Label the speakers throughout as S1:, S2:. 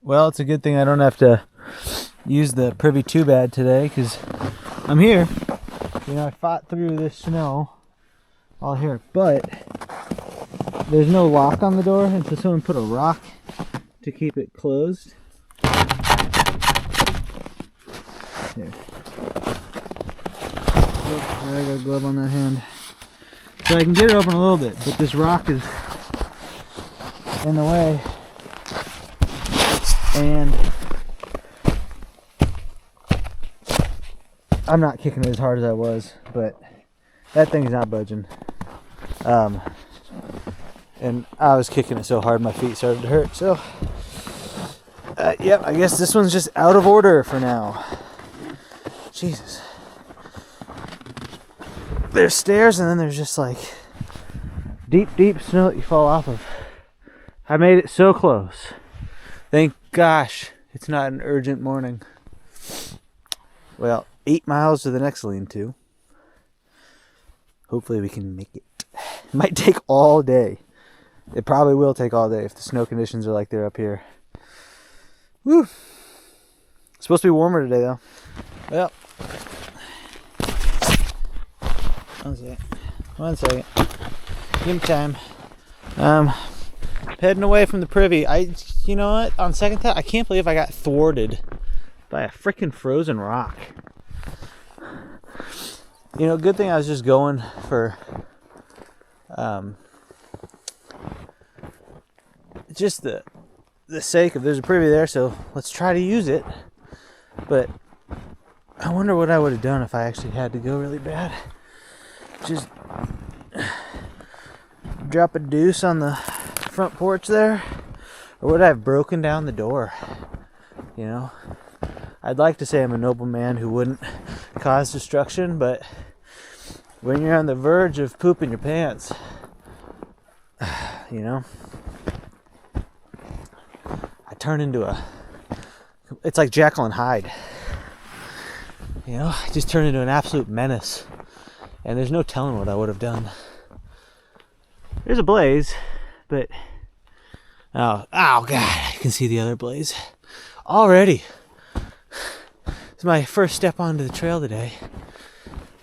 S1: Well, it's a good thing I don't have to use the privy too bad today, because I'm here. You know, I fought through this snow all here, but there's no lock on the door, and so someone put a rock to keep it closed. Here. Oh, I got a glove on that hand. So I can get it open a little bit, but this rock is in the way. And I'm not kicking it as hard as I was, but that thing's not budging. And I was kicking it so hard my feet started to hurt. So, yep, I guess this one's just out of order for now. Jesus. There's stairs, and then there's just like deep, deep snow that you fall off of. I made it so close. Thank gosh, it's not an urgent morning. Well, 8 miles to the next lean-to. Hopefully we can make it. It might take all day. It probably will take all day if the snow conditions are like they're up here. Woo! It's supposed to be warmer today, though. Well, one second. Give me time. Heading away from the privy. You know what? On second thought, I can't believe I got thwarted by a freaking frozen rock. You know, good thing I was just going for just the sake of there's a privy there, so let's try to use it. But I wonder what I would have done if I actually had to go really bad. Just drop a deuce on the front porch there, or would I have broken down the door? You know, I'd like to say I'm a noble man who wouldn't cause destruction, but when you're on the verge of pooping your pants, you know, I turn into it's like Jekyll and Hyde. You know, I just turn into an absolute menace, and there's no telling what I would have done. There's a blaze, but oh god, I can see the other blaze already. It's my first step onto the trail today.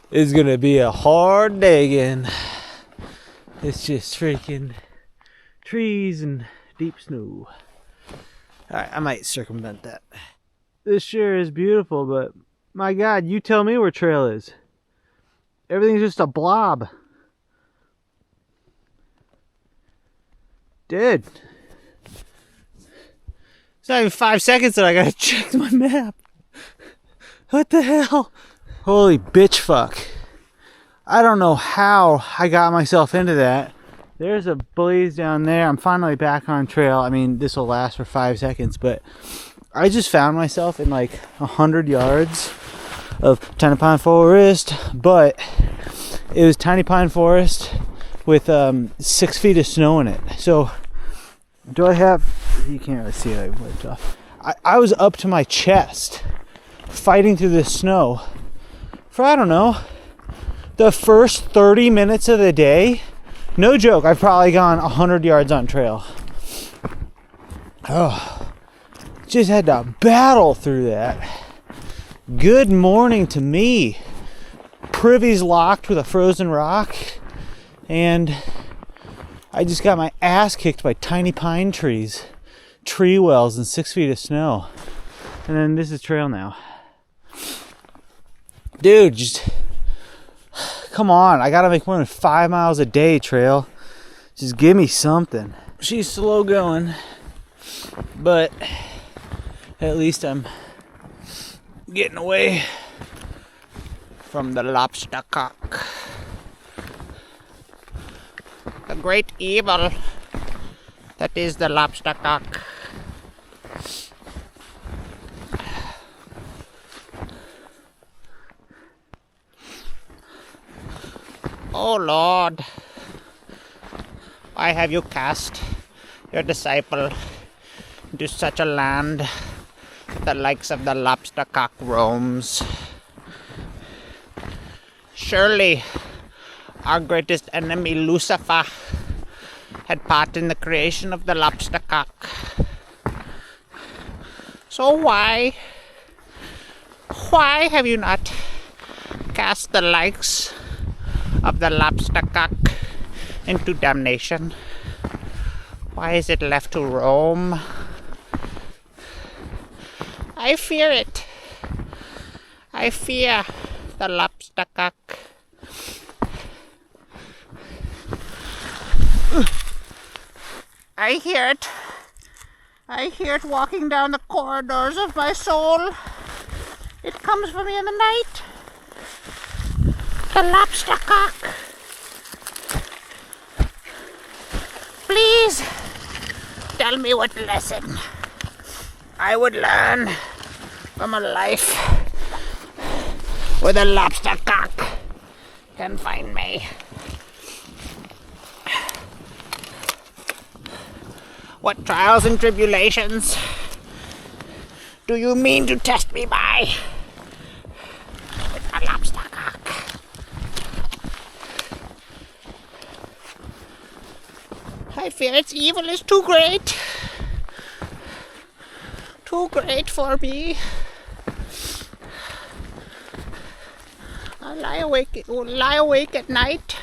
S1: It's gonna be a hard day again. It's just freaking trees and deep snow. Alright, I might circumvent that. This sure is beautiful, but my god, you tell me where trail is. Everything's just a blob. Dude. It's not even 5 seconds that I gotta check my map. What the hell? Holy bitch fuck. I don't know how I got myself into that. There's a blaze down there. I'm finally back on trail. I mean, this will last for 5 seconds, but I just found myself in like 100 yards of Tiny Pine Forest, but it was Tiny Pine Forest with 6 feet of snow in it. So do I have, you can't really see it, I wiped off. I was up to my chest fighting through this snow for, I don't know, the first 30 minutes of the day. No joke, I've probably gone 100 yards on trail. Oh, just had to battle through that. Good morning to me. Privy's locked with a frozen rock, and I just got my ass kicked by tiny pine trees, tree wells, and 6 feet of snow. And then this is trail now. Dude, just come on. I gotta make more than 5 miles a day, trail. Just give me something. She's slow going, but at least I'm getting away from the lobster cock. The great evil that is the lobster cock. Oh Lord, why have you cast your disciple into such a land that the likes of the lobster cock roams? Surely our greatest enemy Lucifer had part in the creation of the lobster cock.
S2: So why have you not cast the likes of the lobster cock into damnation? Why is it left to roam? I fear it. I fear the lobster cock. I hear it. I hear it walking down the corridors of my soul. It comes for me in the night. The lobster cock. Please tell me what lesson I would learn from a life where the lobster cock can find me. What trials and tribulations do you mean to test me by with a lobster cock? I fear its evil is too great. Too great for me. I lie awake at night.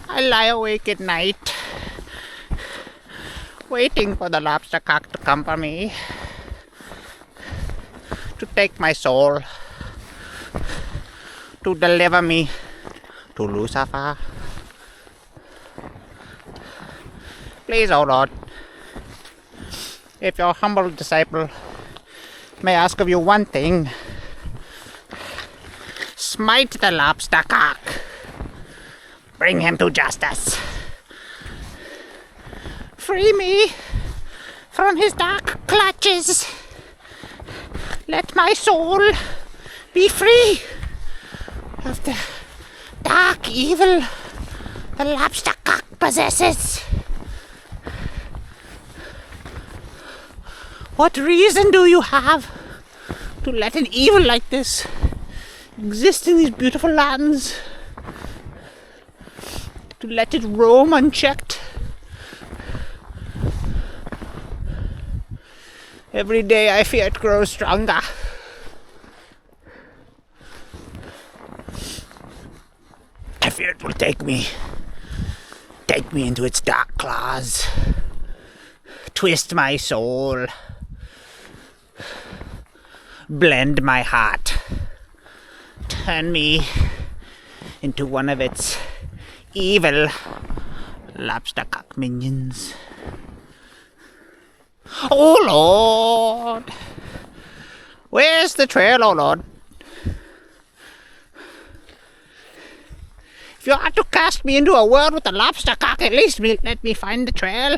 S2: I lie awake at night, waiting for the lobster cock to come for me, to take my soul, to deliver me to Lucifer. Please, O Lord, if your humble disciple may ask of you one thing, smite the lobster cock. Bring him to justice. Free me from his dark clutches. Let my soul be free of the dark evil the lobster cock possesses. What reason do you have to let an evil like this exist in these beautiful lands? To let it roam unchecked? Every day I fear it grows stronger. I fear it will take me into its dark claws, twist my soul, blend my heart, turn me into one of its evil lobster cock minions. Oh Lord, where's the trail, oh Lord? If you are to cast me into a world with a lobster cock, at least let me find the trail.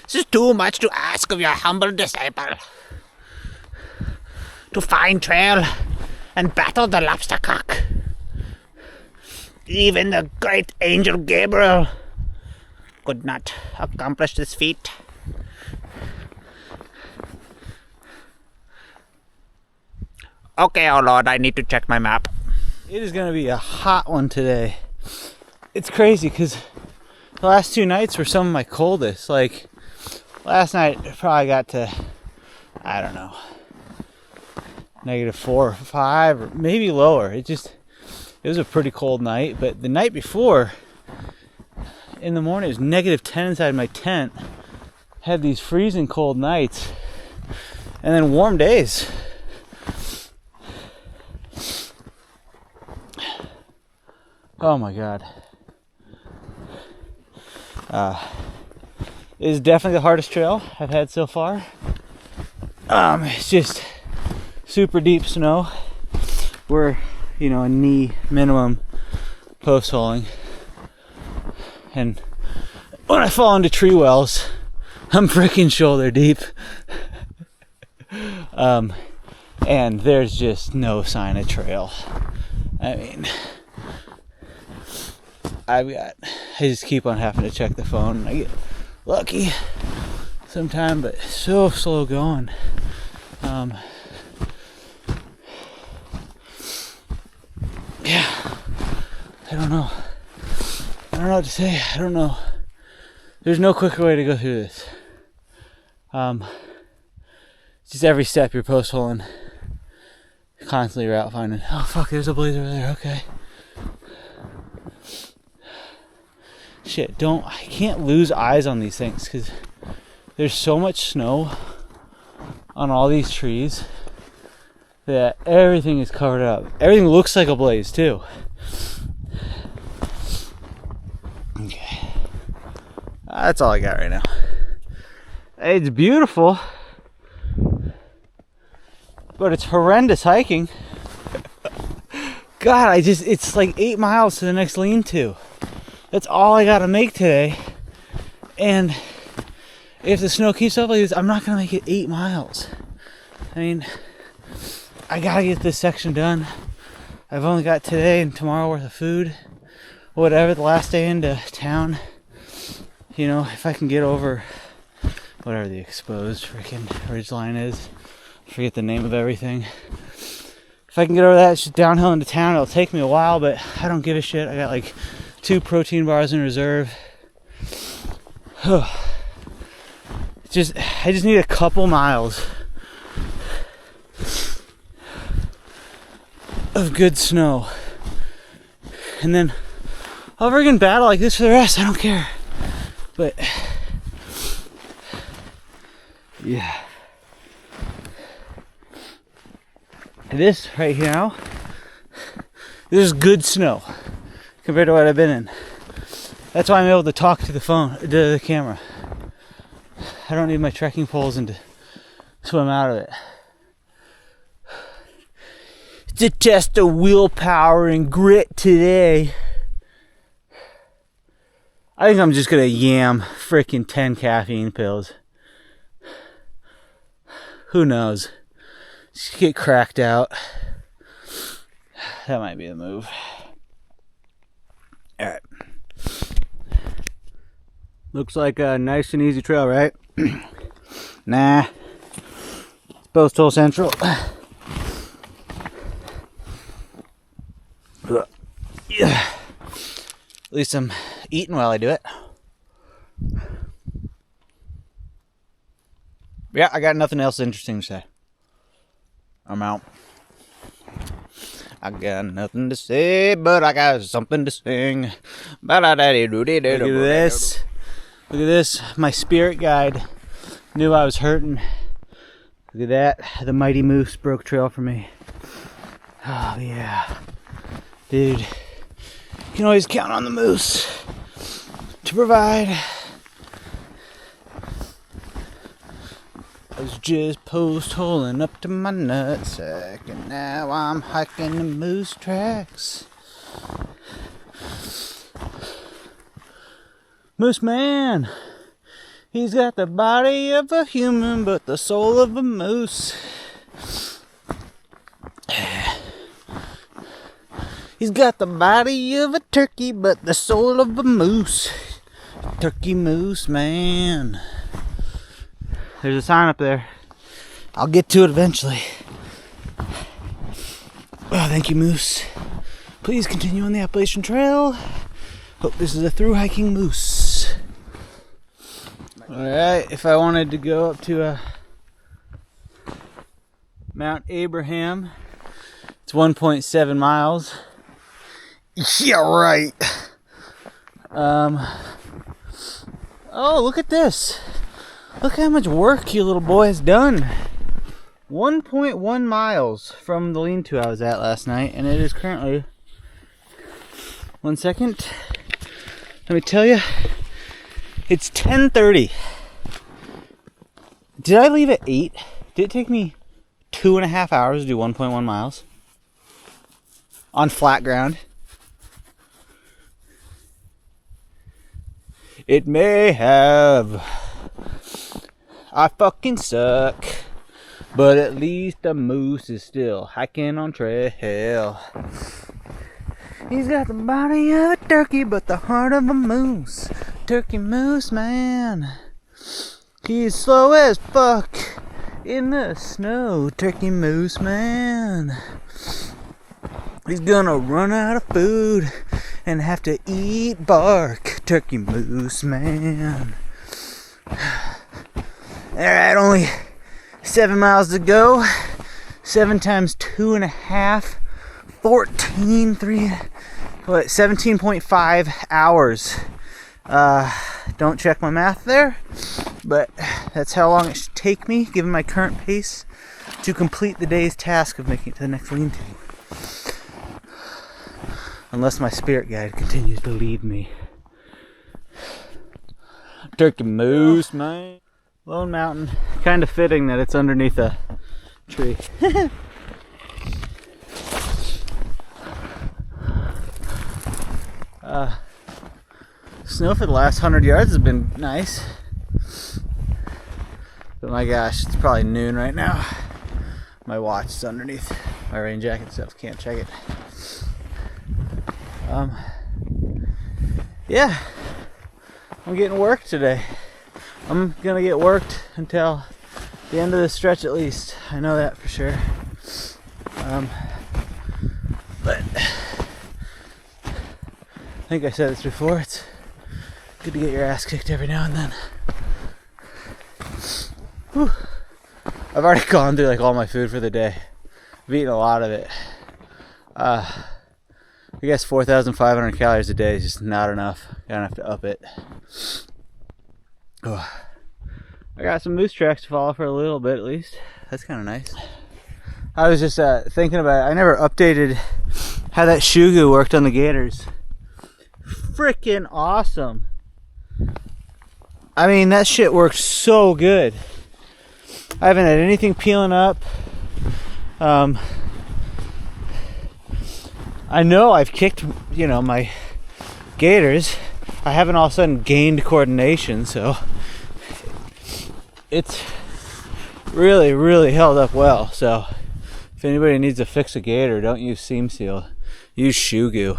S2: This is too much to ask of your humble disciple. To find trail and battle the lobster cock. Even the great angel Gabriel could not accomplish this feat. Okay, oh Lord, I need to check my map.
S1: It is going to be a hot one today. It's crazy because the last 2 nights were some of my coldest. Like, last night it probably got to, I don't know, -4 or 5, or maybe lower. It was a pretty cold night. But the night before, in the morning, it was -10 inside my tent. Had these freezing cold nights and then warm days. Oh my God. It is definitely the hardest trail I've had so far. It's just super deep snow. We're, a knee minimum post-holing. And when I fall into tree wells, I'm freaking shoulder deep. And there's just no sign of trail. I mean, I just keep on having to check the phone. I get lucky sometime, but so slow going. Yeah, I don't know what to say. I don't know There's no quicker way to go through this. Just every step you're post-holing. Constantly route finding. Oh fuck, there's a blaze over there. Okay. Shit, I can't lose eyes on these things because there's so much snow on all these trees that everything is covered up. Everything looks like a blaze too. Okay. That's all I got right now. It's beautiful, but it's horrendous hiking. God, it's like 8 miles to the next lean-to. That's all I gotta make today. And if the snow keeps up like this, I'm not gonna make it 8 miles. I mean, I gotta get this section done. I've only got today and tomorrow worth of food. Whatever, the last day into town. You know, if I can get over whatever the exposed freaking ridgeline is. I forget the name of everything. If I can get over that, it's just downhill into town. It'll take me a while, but I don't give a shit. I got like 2 protein bars in reserve. I just need a couple miles of good snow. And then I'll friggin' battle like this for the rest. I don't care. But yeah. This right here now, this is good snow compared to what I've been in. That's why I'm able to talk to the camera. I don't need my trekking poles and to swim out of it. It's a test of willpower and grit today. I think I'm just gonna yam freaking 10 caffeine pills. Who knows? Just get cracked out. That might be the move. Alright. Looks like a nice and easy trail, right? Nah. Posthole Central. Yeah. At least I'm eating while I do it. Yeah, I got nothing else interesting to say. I'm out. I got nothing to say, but I got something to sing. Look at this. Look at this. My spirit guide knew I was hurting. Look at that. The mighty moose broke trail for me. Oh, yeah. Dude, you can always count on the moose to provide. I was just post-holing up to my nutsack, and now I'm hiking the moose tracks. Moose man, he's got the body of a human, but the soul of a moose. He's got the body of a turkey, but the soul of a moose. Turkey moose man. There's a sign up there. I'll get to it eventually. Oh, thank you, moose. Please continue on the Appalachian Trail. Hope this is a through hiking moose. Alright, if I wanted to go up to Mount Abraham, it's 1.7 miles. Yeah, right. Oh, look at this. Look how much work your little boy has done. 1.1 miles from the lean-to I was at last night, and it is currently, 1 second, let me tell you, it's 10:30. Did I leave at 8? Did it take me 2.5 hours to do 1.1 miles? On flat ground? It may have. I fucking suck. But at least the moose is still hiking on trail. He's got the body of a turkey, but the heart of a moose. Turkey moose man. He's slow as fuck in the snow. Turkey moose man. He's gonna run out of food and have to eat bark. Turkey moose, man. Alright, only 7 miles to go. 7 times 2.5. 17.5 hours. Don't check my math there, but that's how long it should take me, given my current pace, to complete the day's task of making it to the next lean-to. Unless my spirit guide continues to lead me. Turkey moose, man. Lone Mountain. Kind of fitting that it's underneath a tree. Snow for the last 100 yards has been nice. But my gosh, it's probably noon right now. My watch is underneath my rain jacket stuff. Can't check it. Yeah. I'm getting worked today. I'm gonna get worked until the end of the stretch at least. I know that for sure. But I think I said this before, it's good to get your ass kicked every now and then. Whew. I've already gone through like all my food for the day. I've eaten a lot of it. I guess 4,500 calories a day is just not enough. Gonna have to up it. Oh. I got some moose tracks to follow for a little bit at least. That's kind of nice. I was just thinking about it. I never updated how that shugu worked on the gators. Freaking awesome. I mean, that shit works so good. I haven't had anything peeling up. I know I've kicked, my gators. I haven't all of a sudden gained coordination, so it's really, really held up well. So if anybody needs to fix a gator, don't use seam seal. Use shugu.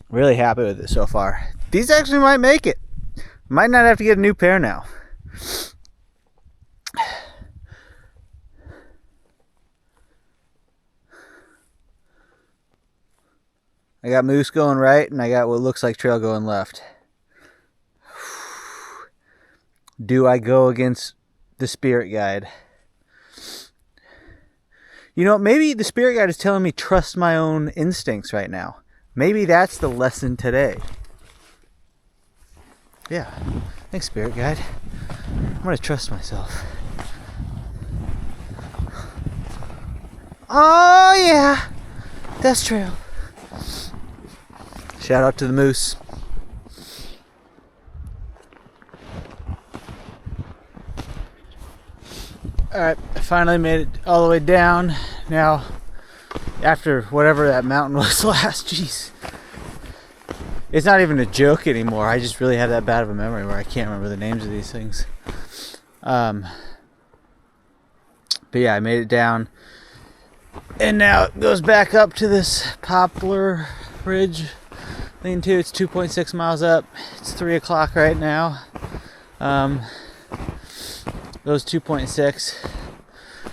S1: Really happy with it so far. These actually might make it. Might not have to get a new pair now. I got moose going right, and I got what looks like trail going left. Do I go against the spirit guide? Maybe the spirit guide is telling me trust my own instincts right now. Maybe that's the lesson today. Yeah. Thanks, spirit guide. I'm gonna trust myself. Oh, yeah. That's trail. Shout out to the moose. Alright, I finally made it all the way down. Now, after whatever that mountain was last, jeez. It's not even a joke anymore. I just really have that bad of a memory where I can't remember the names of these things. But yeah, I made it down. And now it goes back up to this poplar ridge. Lean-to, it's 2.6 miles up. It's 3 o'clock right now. Those 2.6.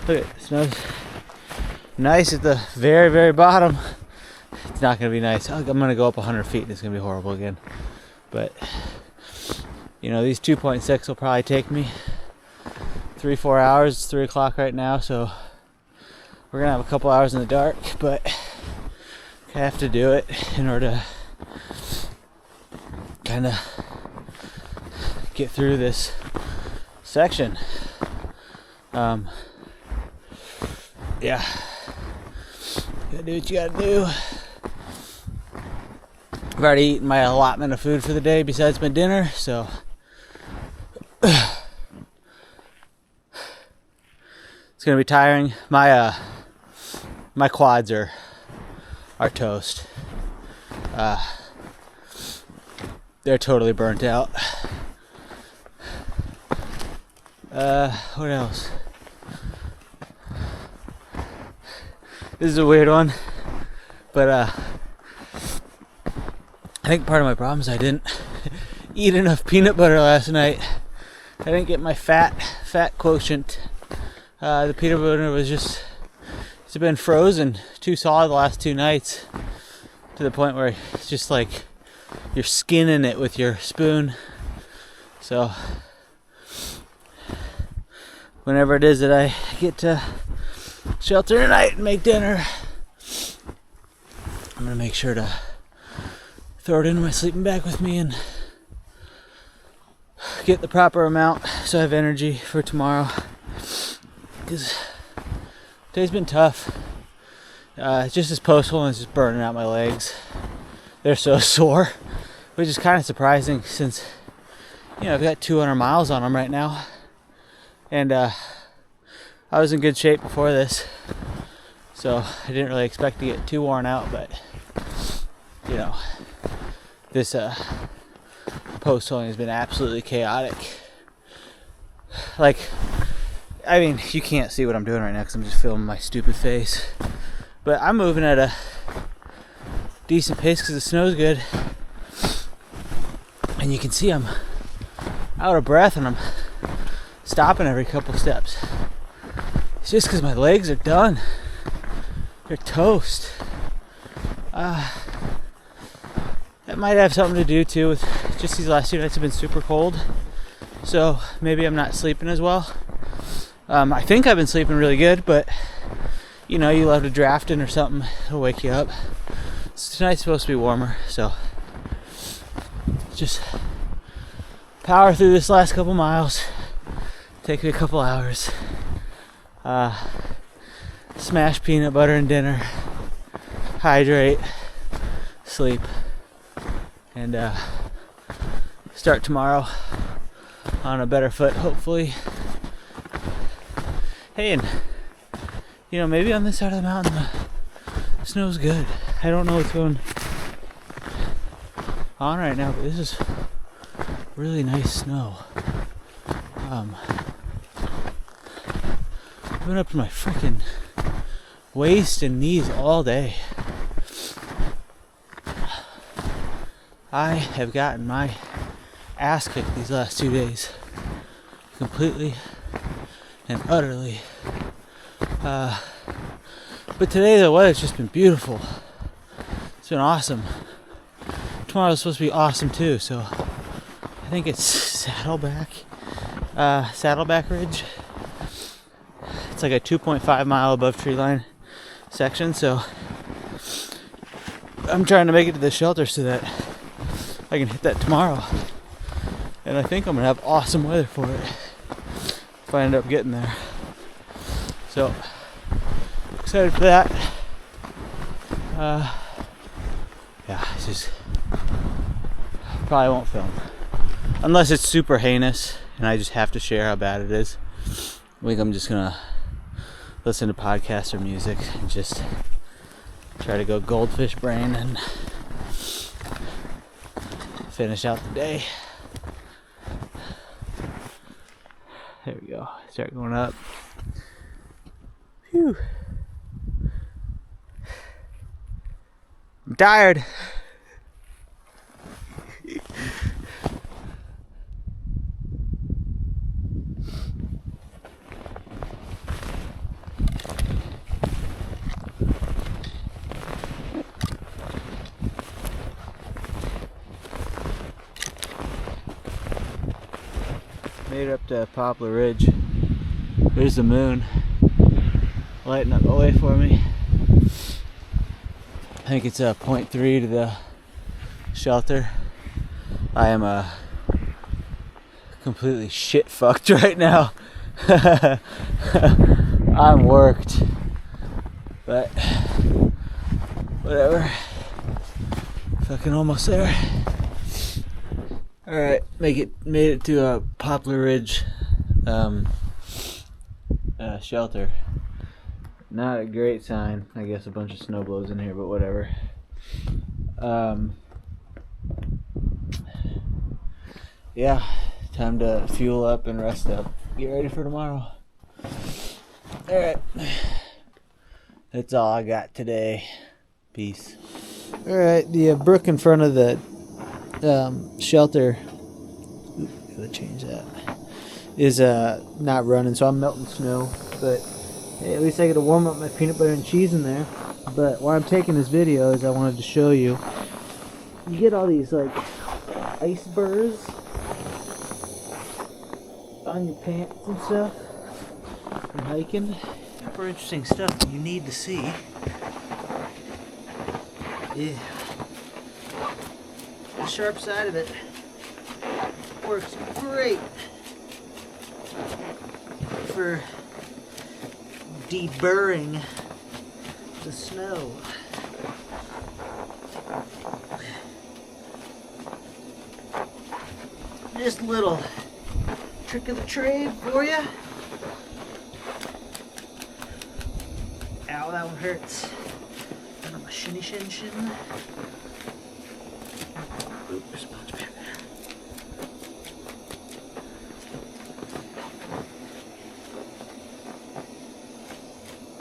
S1: Look at it, snow's nice at the very, very bottom. It's not going to be nice. I'm going to go up 100 feet and it's going to be horrible again. But, these 2.6 will probably take me 3-4 hours. It's 3 o'clock right now, so we're going to have a couple hours in the dark, but I have to do it in order to kind of get through this section. Yeah, gotta do what you gotta do. I've already eaten my allotment of food for the day besides my dinner, so it's gonna be tiring. My quads are toast. They're totally burnt out. What else? This is a weird one, but I think part of my problem is I didn't eat enough peanut butter last night. I didn't get my fat quotient. The peanut butter was it's been frozen too solid the last 2 nights to the point where it's just like you're skinning it with your spoon. So whenever it is that I get to shelter tonight and make dinner, I'm gonna make sure to throw it into my sleeping bag with me and get the proper amount so I have energy for tomorrow, because today's been tough. Just this posthole is just burning out my legs. They're so sore, which is kind of surprising since, you know, I've got 200 miles on them right now, and I was in good shape before this, so I didn't really expect to get too worn out. But you know, this postholing has been absolutely chaotic. Like, I mean, you can't see what I'm doing right now because I'm just filming my stupid face, but I'm moving at a decent pace because the snow's good, and you can see I'm out of breath and I'm stopping every couple steps. It's just because my legs are done. They're toast. That might have something to do too with just these last 2 nights have been super cold, so maybe I'm not sleeping as well. I think I've been sleeping really good, but you know, you love to drafting or something, it'll wake you up. Tonight's supposed to be warmer, so just power through this last couple miles. Take me a couple hours. Smash peanut butter and dinner. Hydrate. Sleep. And start tomorrow on a better foot, hopefully. Hey, and you know, maybe on this side of the mountain the snow's good. I don't know what's going on right now, but this is really nice snow. I've been up to my freaking waist and knees all day. I have gotten my ass kicked these last 2 days, completely and utterly. But today the weather's just been beautiful. It's been awesome. Tomorrow's supposed to be awesome too, so I think it's Saddleback Ridge. It's like a 2.5 mile above tree line section, so I'm trying to make it to the shelter so that I can hit that tomorrow. And I think I'm gonna have awesome weather for it if I end up getting there. So excited for that. Yeah, it's just probably won't film unless it's super heinous and I just have to share how bad it is. I think I'm just gonna listen to podcasts or music and just try to go goldfish brain and finish out the day. There we go. Start going up. Phew. I'm tired. Made it up to Poplar Ridge. There's the moon lighting up the way for me. I think it's 0.3 to the shelter. I am completely shit fucked right now. I'm worked, but whatever. Fucking almost there. Alright, made it to a Poplar Ridge shelter. Not a great sign. I guess a bunch of snow blows in here, but whatever. Yeah, time to fuel up and rest up. Get ready for tomorrow. Alright. That's all I got today. Peace. Alright, the brook in front of the shelter, gotta change that, is not running, so I'm melting snow, but hey, at least I get to warm up my peanut butter and cheese in there. But why I'm taking this video is I wanted to show you you get all these like ice burrs on your pants and stuff from hiking. Super interesting stuff that you need to see. Yeah. The sharp side of it works great for deburring the snow. Just a little trick of the trade for you. Ow, that one hurts. And I'm a shinny shin shin. Oop, there's a bunch back there.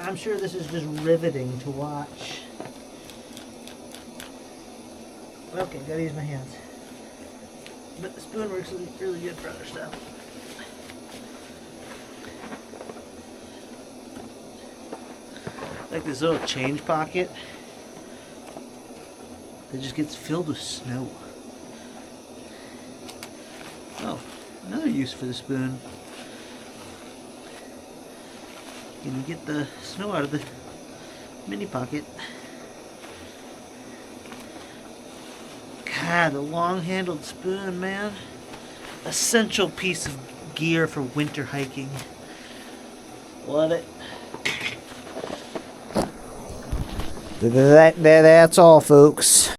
S1: I'm sure this is just riveting to watch. Okay, gotta use my hands. But the spoon works really good for other stuff. Like this little change pocket that just gets filled with snow. Oh, another use for the spoon. You can get the snow out of the mini pocket. God, the long-handled spoon, man. Essential piece of gear for winter hiking. Love it. That's all, folks.